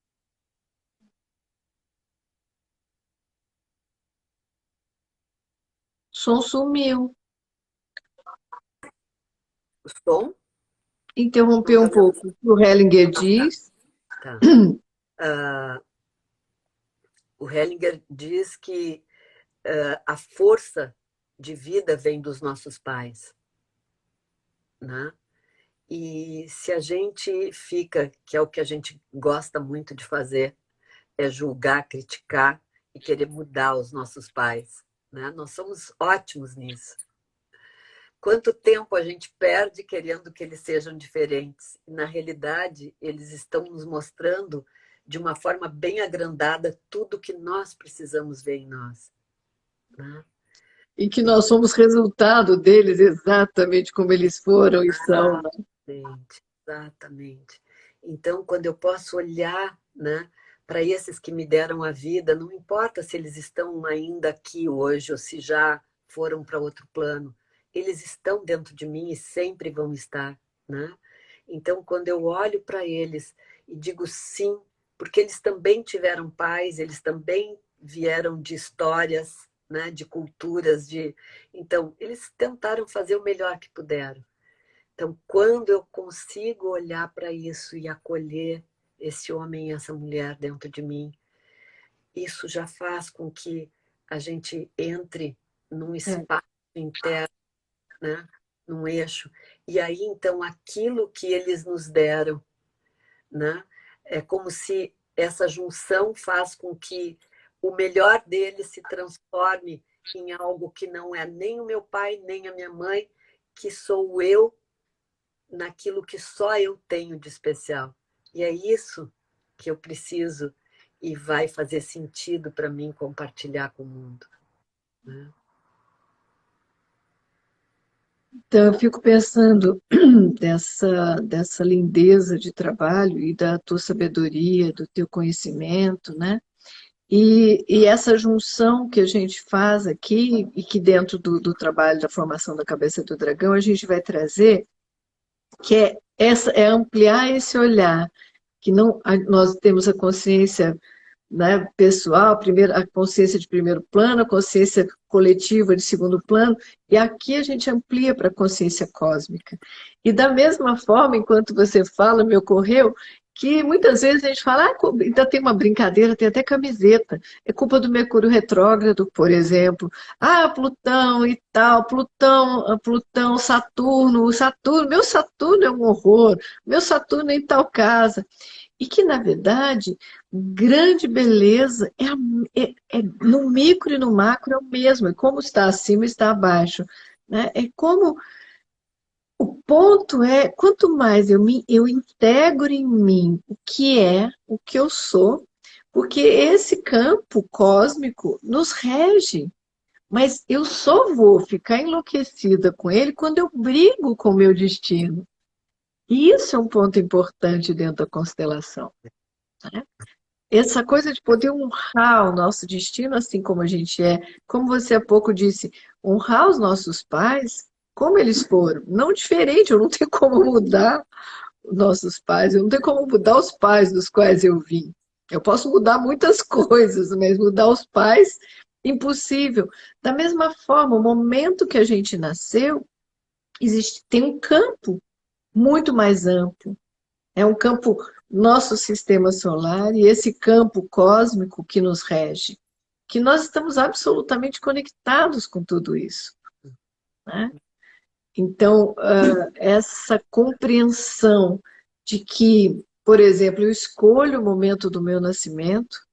[SPEAKER 1] O som sumiu,
[SPEAKER 2] O som, não
[SPEAKER 1] interrompeu
[SPEAKER 2] está
[SPEAKER 1] um
[SPEAKER 2] me ouvindo?
[SPEAKER 1] pouco. O Hellinger
[SPEAKER 2] Ah, tá,
[SPEAKER 1] diz,
[SPEAKER 2] tá. O Hellinger diz que a força de vida vem dos nossos pais, né? E se a gente fica, que é o que a gente gosta muito de fazer, é julgar, criticar e querer mudar os nossos pais, né? Nós somos ótimos nisso. Quanto tempo a gente perde querendo que eles sejam diferentes? E, na realidade, eles estão nos mostrando de uma forma bem agrandada tudo que nós precisamos ver em nós, né?
[SPEAKER 1] E que nós somos resultado deles exatamente como eles foram e são, né?
[SPEAKER 2] Exatamente, exatamente. Então, quando eu posso olhar, né, para esses que me deram a vida, não importa se eles estão ainda aqui hoje ou se já foram para outro plano, eles estão dentro de mim e sempre vão estar, né? Então, quando eu olho para eles e digo sim, porque eles também tiveram pais, eles também vieram de histórias, né, de culturas, de... Então, eles tentaram fazer o melhor que puderam. Então, quando eu consigo olhar para isso e acolher esse homem e essa mulher dentro de mim, isso já faz com que a gente entre num
[SPEAKER 1] É.
[SPEAKER 2] espaço interno, né? Num eixo. E aí, então, aquilo que eles nos deram, né? É como se essa junção faz com que o melhor deles se transforme em algo que não é nem o meu pai, nem a minha mãe, que sou eu naquilo que só eu tenho de especial. E é isso que eu preciso e vai fazer sentido para mim compartilhar com o mundo, né?
[SPEAKER 1] Então, eu fico pensando dessa lindeza de trabalho e da tua sabedoria, do teu conhecimento, né? E essa junção que a gente faz aqui, e que dentro do trabalho da formação da cabeça do dragão, a gente vai trazer, que é ampliar esse olhar, que não, nós temos a consciência, né, pessoal, a consciência de primeiro plano, a consciência coletiva de segundo plano, e aqui a gente amplia para a consciência cósmica. E da mesma forma, enquanto você fala, me ocorreu que muitas vezes a gente fala, ainda tem uma brincadeira, tem até camiseta, é culpa do Mercúrio retrógrado, por exemplo, Plutão e tal, Plutão, Saturno, meu Saturno é um horror, meu Saturno é em tal casa, e que, na verdade, grande beleza no micro e no macro é o mesmo, é como está acima está abaixo, né? É como o ponto é, quanto mais eu integro em mim o que eu sou, porque esse campo cósmico nos rege, mas eu só vou ficar enlouquecida com ele quando eu brigo com o meu destino. E isso é um ponto importante dentro da constelação, né? Essa coisa de poder honrar o nosso destino assim como a gente é, como você há pouco disse, honrar os nossos pais como eles foram, não diferente, eu não tenho como mudar os nossos pais, eu não tenho como mudar os pais dos quais eu vim. Eu posso mudar muitas coisas, mas mudar os pais, impossível. Da mesma forma, o momento que a gente nasceu, tem um campo muito mais amplo. É um campo, nosso sistema solar, e esse campo cósmico que nos rege, que nós estamos absolutamente conectados com tudo isso, né? Então, essa compreensão de que, por exemplo, eu escolho o momento do meu nascimento,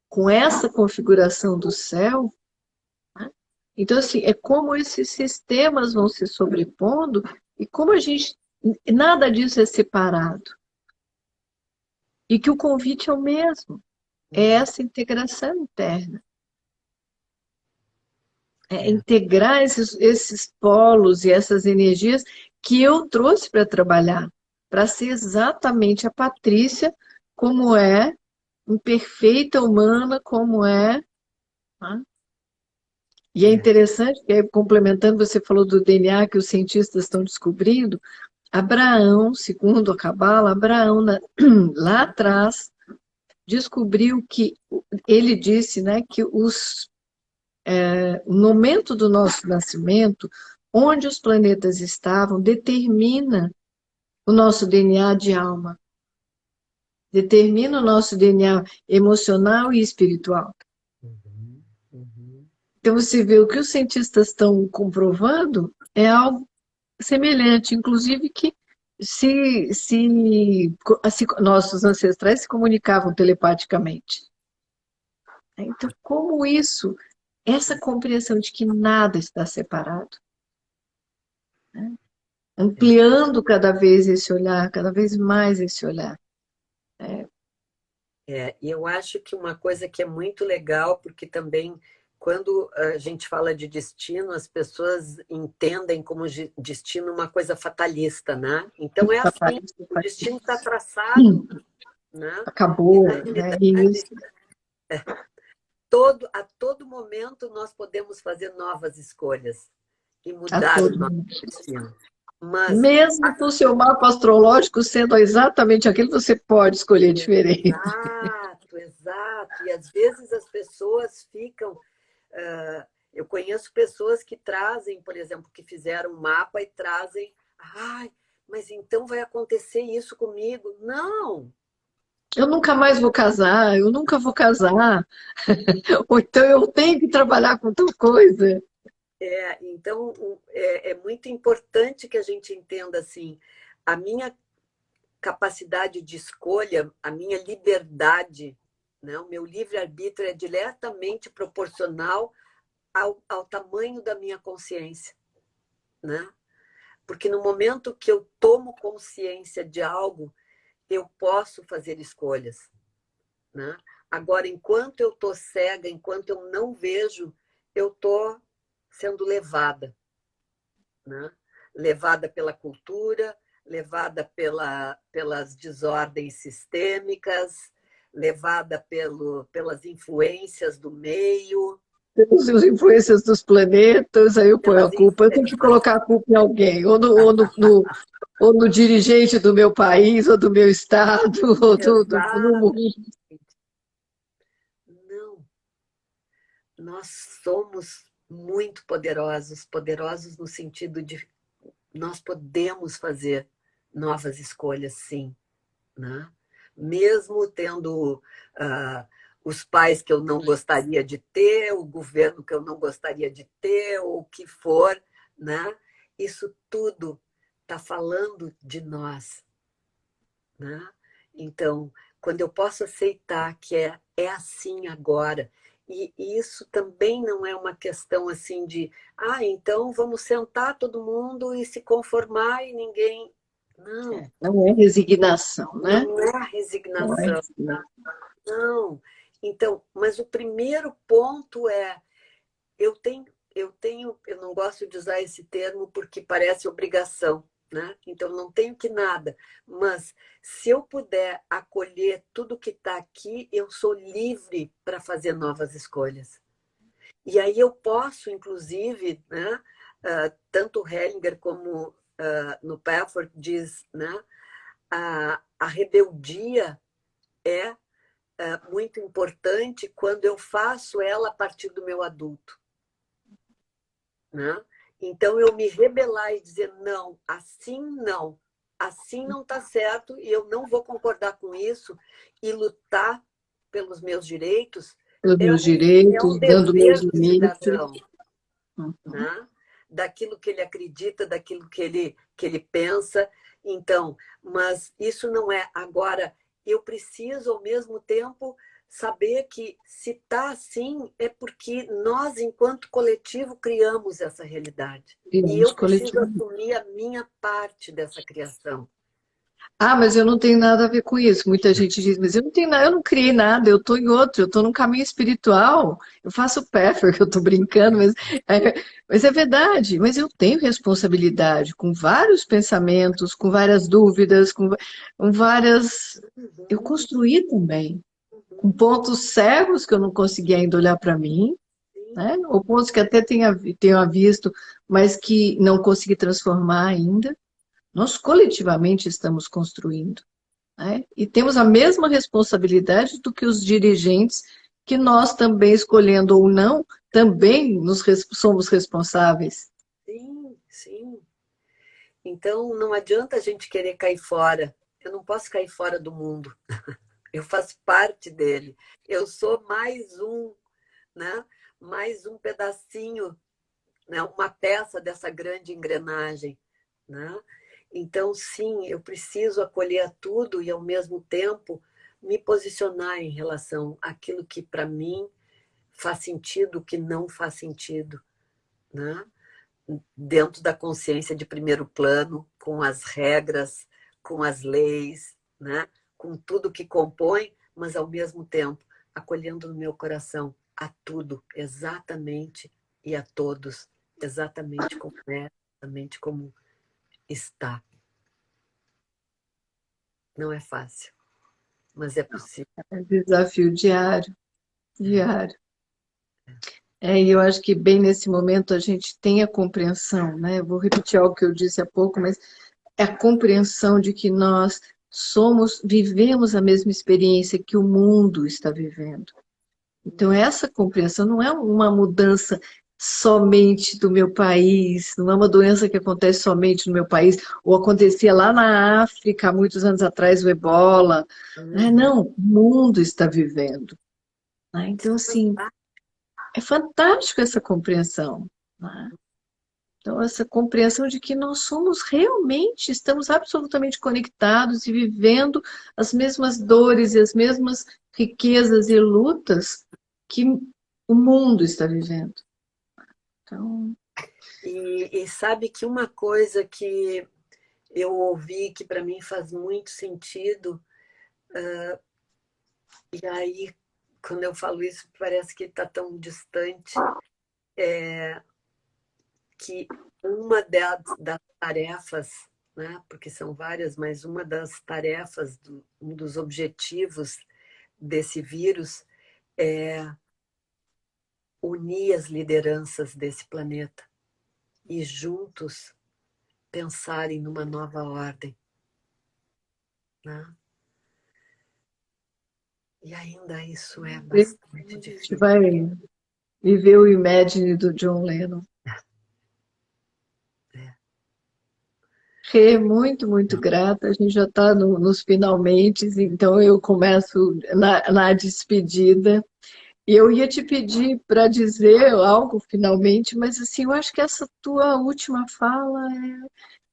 [SPEAKER 1] com essa configuração do céu, né? Então, assim, é como esses sistemas vão se sobrepondo e como a gente, nada disso é separado. E que o convite é o mesmo, é essa integração interna. É integrar esses polos e essas energias que eu trouxe para trabalhar, para ser exatamente a Patrícia como é, imperfeita humana como é, né? E é interessante, que complementando, você falou do DNA que os cientistas estão descobrindo, Abraão, segundo a Cabala, Abraão, lá atrás, descobriu que, ele disse, né, que o momento do nosso nascimento, onde os planetas estavam, determina o nosso DNA de alma, determina o nosso DNA emocional e espiritual.
[SPEAKER 2] Uhum, uhum.
[SPEAKER 1] Então, você vê o que os cientistas estão comprovando é algo semelhante, inclusive que nossos ancestrais se comunicavam telepaticamente. Então, como isso, essa compreensão de que nada está separado, né? Ampliando cada vez esse olhar, cada vez mais esse olhar.
[SPEAKER 2] E eu acho que uma coisa que é muito legal, porque também quando a gente fala de destino, as pessoas entendem como destino uma coisa fatalista, né? Então é assim, o destino está traçado, né? E
[SPEAKER 1] Acabou,
[SPEAKER 2] na
[SPEAKER 1] né?
[SPEAKER 2] realidade,
[SPEAKER 1] Isso,
[SPEAKER 2] a todo momento nós podemos fazer novas escolhas e
[SPEAKER 1] a
[SPEAKER 2] mudar o
[SPEAKER 1] todo
[SPEAKER 2] nosso
[SPEAKER 1] momento.
[SPEAKER 2] destino. Mas
[SPEAKER 1] Mesmo com o seu mapa astrológico sendo exatamente aquilo, você pode escolher diferente.
[SPEAKER 2] exato, exato. E às vezes as pessoas ficam. Eu conheço pessoas que trazem, por exemplo, que fizeram um mapa e trazem. Ai, mas então vai acontecer isso comigo? Não!
[SPEAKER 1] Eu nunca mais vou casar, eu nunca vou casar. Ou então eu tenho que trabalhar com tal coisa.
[SPEAKER 2] Então, é muito importante que a gente entenda assim, a minha capacidade de escolha, a minha liberdade, né? O meu livre-arbítrio é diretamente proporcional ao tamanho da minha consciência, né? Porque no momento que eu tomo consciência de algo, eu posso fazer escolhas, né? Agora, enquanto eu estou cega, enquanto eu não vejo, eu estou sendo levada, né? Levada pela cultura, levada pelas desordens sistêmicas, levada pelas influências do meio,
[SPEAKER 1] Temos as influências dos planetas, aí eu ponho a
[SPEAKER 2] pelas
[SPEAKER 1] culpa. Eu tenho que colocar a culpa em alguém, ou no dirigente do meu país, ou do meu estado, ou do
[SPEAKER 2] exato.
[SPEAKER 1] mundo.
[SPEAKER 2] Não, nós somos muito poderosos, poderosos no sentido de nós podemos fazer novas escolhas, sim, né? Mesmo tendo os pais que eu não gostaria de ter, o governo que eu não gostaria de ter, ou o que for, né? Isso tudo está falando de nós, né? Então, quando eu posso aceitar que é assim agora, e isso também não é uma questão assim de, então vamos sentar todo mundo e se conformar e ninguém. Não,
[SPEAKER 1] Não é resignação, né?
[SPEAKER 2] não é a
[SPEAKER 1] Não é
[SPEAKER 2] resignação,
[SPEAKER 1] resignação.
[SPEAKER 2] não. Então, mas o primeiro ponto é, eu não gosto de usar esse termo porque parece obrigação, né? Então não tenho que nada, mas se eu puder acolher tudo que está aqui, eu sou livre para fazer novas escolhas. E aí eu posso, inclusive, né? Tanto Hellinger como no Pafford diz, né? A rebeldia é muito importante quando eu faço ela a partir do meu adulto, né? Então, eu me rebelar e dizer, não, assim não está certo e eu não vou concordar com isso e lutar pelos meus direitos,
[SPEAKER 1] Pelos
[SPEAKER 2] é,
[SPEAKER 1] meus
[SPEAKER 2] é um
[SPEAKER 1] direitos, dando meus
[SPEAKER 2] dever do
[SPEAKER 1] limites.
[SPEAKER 2] cidadão, né? Daquilo que ele acredita, daquilo que ele pensa. Então, mas isso não é. Agora, eu preciso, ao mesmo tempo, saber que se está assim, é porque nós, enquanto coletivo, criamos essa realidade. E
[SPEAKER 1] Criamos
[SPEAKER 2] eu preciso
[SPEAKER 1] coletivo.
[SPEAKER 2] assumir a minha parte dessa criação.
[SPEAKER 1] Ah, mas eu não tenho nada a ver com isso. Muita gente diz, mas eu não tenho nada, eu não criei nada, eu estou em outro, eu estou num caminho espiritual. Eu faço peffer, que eu estou brincando, mas é verdade. Mas eu tenho responsabilidade com vários pensamentos, com várias dúvidas, com várias. Eu
[SPEAKER 2] Uhum,
[SPEAKER 1] construí também, com
[SPEAKER 2] uhum,
[SPEAKER 1] pontos cegos que eu não conseguia ainda olhar para mim,
[SPEAKER 2] sim,
[SPEAKER 1] né? Ou pontos que até tenha visto, mas que não consegui transformar ainda. Nós coletivamente estamos construindo, né? E temos a mesma responsabilidade do que os dirigentes, que nós também, escolhendo ou não, também somos responsáveis.
[SPEAKER 2] sim, sim. Então, não adianta a gente querer cair fora. Eu não posso cair fora do mundo. Eu faço parte dele. Eu sou mais um, né? mais um pedacinho, né? Uma peça dessa grande engrenagem, né? Então, sim, eu preciso acolher tudo e, ao mesmo tempo, me posicionar em relação àquilo que, para mim, faz sentido, o que não faz sentido, né? Dentro da consciência de primeiro plano, com as regras, com as leis, né? Com tudo que compõe, mas, ao mesmo tempo, acolhendo no meu coração a tudo, exatamente, e a todos, exatamente como é, exatamente como está. Não é fácil, mas é possível.
[SPEAKER 1] É desafio diário, diário. E eu acho que bem nesse momento a gente tem a compreensão, né? Eu vou repetir algo que eu disse há pouco, mas é a compreensão de que nós vivemos a mesma experiência que o mundo está vivendo. Então, essa compreensão não é uma mudança somente do meu país, não é uma doença que acontece somente no meu país, ou acontecia lá na África, há muitos anos atrás, o ebola. Né? Não, o mundo está vivendo. Né? Então, assim, é fantástico essa compreensão. Né? Então, essa compreensão de que nós somos realmente, estamos absolutamente conectados e vivendo as mesmas dores e as mesmas riquezas e lutas que o mundo está vivendo. Então,
[SPEAKER 2] E sabe que uma coisa que eu ouvi que para mim faz muito sentido, e aí, quando eu falo isso, parece que está tão distante, que uma das tarefas, né, porque são várias, mas uma das tarefas, um dos objetivos desse vírus é unir as lideranças desse planeta e juntos pensarem numa nova ordem, né? E ainda isso é bastante
[SPEAKER 1] a gente
[SPEAKER 2] difícil.
[SPEAKER 1] vai viver o Imagine do John Lennon. Rê, muito, muito grata. A gente já está nos finalmente, então eu começo na despedida. E eu ia te pedir para dizer algo finalmente, mas assim, eu acho que essa tua última fala é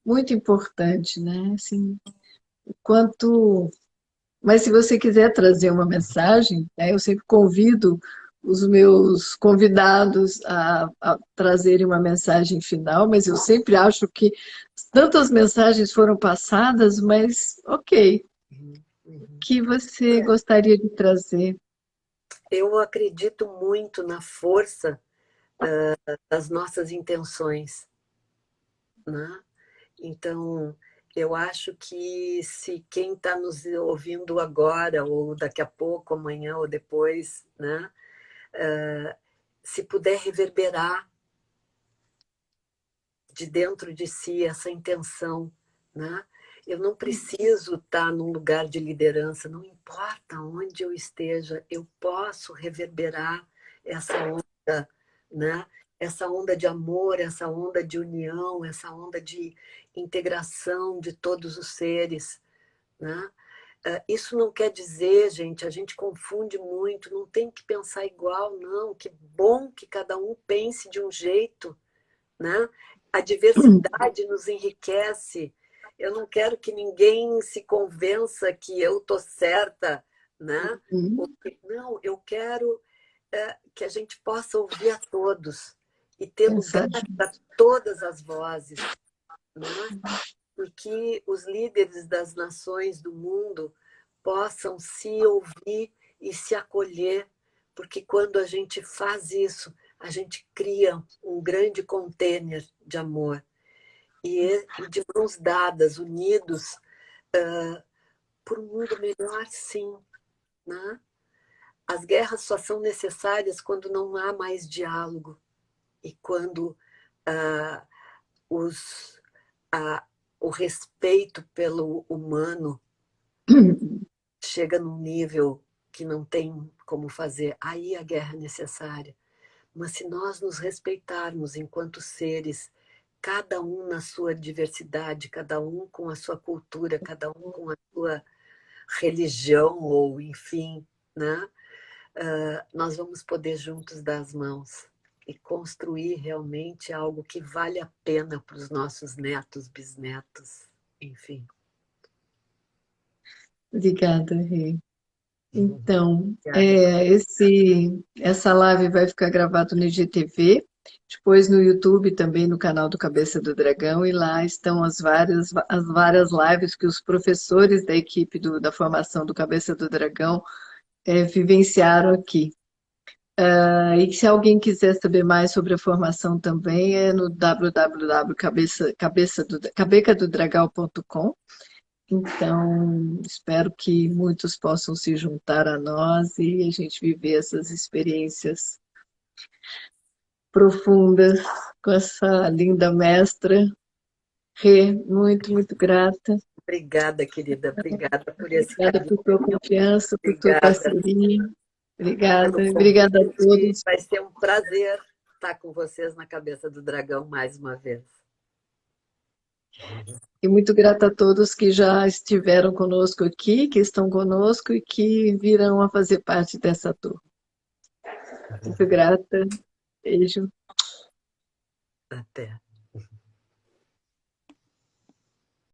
[SPEAKER 1] muito importante, né? Assim, o quanto. Mas se você quiser trazer uma mensagem, né, eu sempre convido os meus convidados a trazerem uma mensagem final, mas eu sempre acho que tantas mensagens foram passadas, mas ok, o que você gostaria de trazer?
[SPEAKER 2] Eu acredito muito na força das nossas intenções, né? Então, eu acho que se quem está nos ouvindo agora, ou daqui a pouco, amanhã ou depois, né, se puder reverberar de dentro de si essa intenção, né? Eu não preciso estar num lugar de liderança, não importa onde eu esteja, eu posso reverberar essa onda, né? Essa onda de amor, essa onda de união, essa onda de integração de todos os seres, né? Isso não quer dizer, gente, a gente confunde muito, não tem que pensar igual, não. Que bom que cada um pense de um jeito, né? A diversidade nos enriquece. Eu não quero que ninguém se convença que eu tô certa, né? Não, eu quero que a gente possa ouvir a todos e ter lugar
[SPEAKER 1] Pensar
[SPEAKER 2] para todas as vozes, né? E que os líderes das nações do mundo possam se ouvir e se acolher, porque quando a gente faz isso, a gente cria um grande container de amor. E de mãos dadas, unidos, por um mundo melhor, sim. Né? As guerras só são necessárias quando não há mais diálogo e quando ah, os, ah, o respeito pelo humano chega num nível que não tem como fazer. Aí a guerra é necessária. Mas se nós nos respeitarmos enquanto seres, cada um na sua diversidade, cada um com a sua cultura, cada um com a sua religião, ou enfim, né? nós vamos poder juntos dar as mãos e construir realmente algo que vale a pena para os nossos netos, bisnetos, enfim.
[SPEAKER 1] Obrigada, Rê. Então,
[SPEAKER 2] Obrigada.
[SPEAKER 1] essa live vai ficar gravada no IGTV, depois no YouTube também, no canal do Cabeça do Dragão, e lá estão as várias lives que os professores da equipe da formação do Cabeça do Dragão vivenciaram aqui. E se alguém quiser saber mais sobre a formação também, é no www.cabecadodragal.com. Então, espero que muitos possam se juntar a nós e a gente viver essas experiências profundas com essa linda mestra. Rê, muito, muito grata.
[SPEAKER 2] Obrigada, querida. Obrigada por esse
[SPEAKER 1] Obrigada
[SPEAKER 2] carinho.
[SPEAKER 1] por tua confiança, por tua
[SPEAKER 2] Obrigada
[SPEAKER 1] parceria. Obrigada.
[SPEAKER 2] pelo
[SPEAKER 1] Obrigada a
[SPEAKER 2] convite.
[SPEAKER 1] todos.
[SPEAKER 2] Vai ser um prazer estar com vocês na Cabeça do Dragão mais uma vez.
[SPEAKER 1] E muito grata a todos que já estiveram conosco aqui, que estão conosco e que virão a fazer parte dessa turma. Muito grata. Beijo.
[SPEAKER 2] Até.